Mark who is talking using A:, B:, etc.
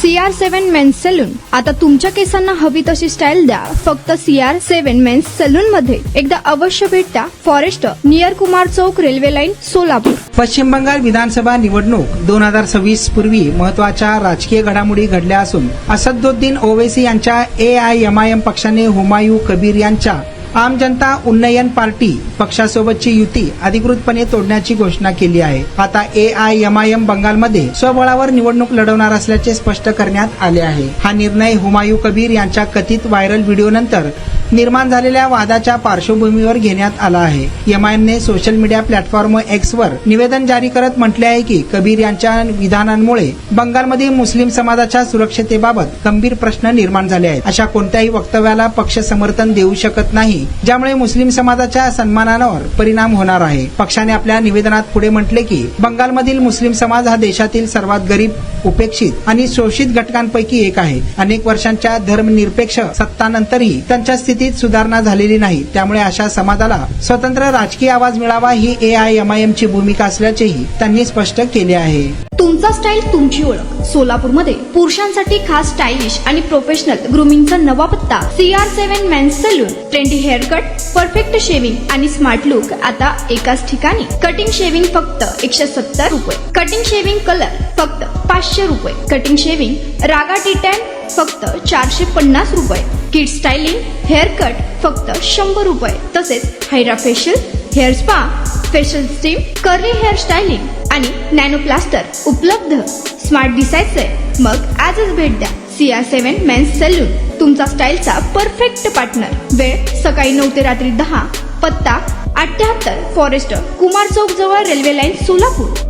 A: CR7 men's salon. आता तुमच्या केसांना हवी तशी स्टाईल द्या फक्त CR7 मेन्स सलून मध्ये. एकदा अवश्य भेट द्या. फॉरेस्ट नियर कुमार चौक, रेल्वे लाईन, सोलापूर.
B: पश्चिम बंगाल विधानसभा निवडणूक 2026 पूर्वी महत्वाच्या राजकीय घडामोडी घडल्या असून असदुद्दीन ओवैसी यांच्या AIMIM पक्षाने हुमायूं कबीर यांच्या आम जनता उन्नयन पार्टी पक्षासोबतची युती अधिकृतपणे तोडण्याची घोषणा केली आहे. आता AIMIM बंगालमध्ये स्वबळावर निवडणूक लढवणार असल्याचे स्पष्ट करण्यात आले आहे. हा निर्णय हुमायूं कबीर यांच्या कथित व्हायरल व्हिडिओनंतर निर्माण झालेल्या वादाच्या पार्श्वभूमीवर घेण्यात आला आहे. एमआयएमने सोशल मीडिया प्लॅटफॉर्म X वर निवेदन जारी करत म्हटले आहे की कबीर यांच्या विधानांमुळे बंगालमधील मुस्लिम समाजाच्या सुरक्षतेबाबत गंभीर प्रश्न निर्माण झाले आहेत. अशा कोणत्याही वक्तव्याला पक्ष समर्थन देऊ शकत नाही ज्यामुळे मुस्लिम समाजाच्या सन्मानावर परिणाम होणार आहे. पक्षाने आपल्या निवेदनात पुढे म्हटले की बंगालमधील मुस्लिम समाज हा देशातील सर्वात गरीब, उपेक्षित आणि शोषित घटकांपैकी एक आहे. अनेक वर्षांच्या धर्मनिरपेक्ष सत्तानंतरही त्यांच्या स्थितीत सुधारणा झालेली नाही. त्यामुळे अशा समाजाला स्वतंत्र राजकीय आवाज मिळावा ही AIMIM ची भूमिका असल्याचेही त्यांनी स्पष्ट केले आहे.
A: तुमचा स्टाईल तुमची ओळख. सोलापूरमध्ये पुरुषांसाठी खास स्टायलिश आणि प्रोफेशनल ग्रूमिंगचा नवा पत्ता CR7 men's salon. Trendy haircut, perfect shaving आणि स्मार्ट लुक आता एकाच ठिकाणी. कटिंग शेविंग फक्त 170 रुपये. कटिंग शेविंग कलर फक्त 500 रुपये. कटिंग शेविंग रागा टी10 फक्त 450 रुपये. किड स्टायलिंग हेअर कट फक्त 100 रुपये. तसेच hydra facial, hair spa, facial steam, curly hair styling आणि नॅनो प्लास्टर उपलब्ध. स्मार्ट दिसायचंय मग आजच भेट द्या CR7 मेन्स सलून, तुमचा स्टाईलचा परफेक्ट पार्टनर. वेळ सकाळी 9 ते रात्री 10. पत्ता 78 फॉरेस्ट कुमार चौक जवळ, रेल्वे लाईन, सोलापूर.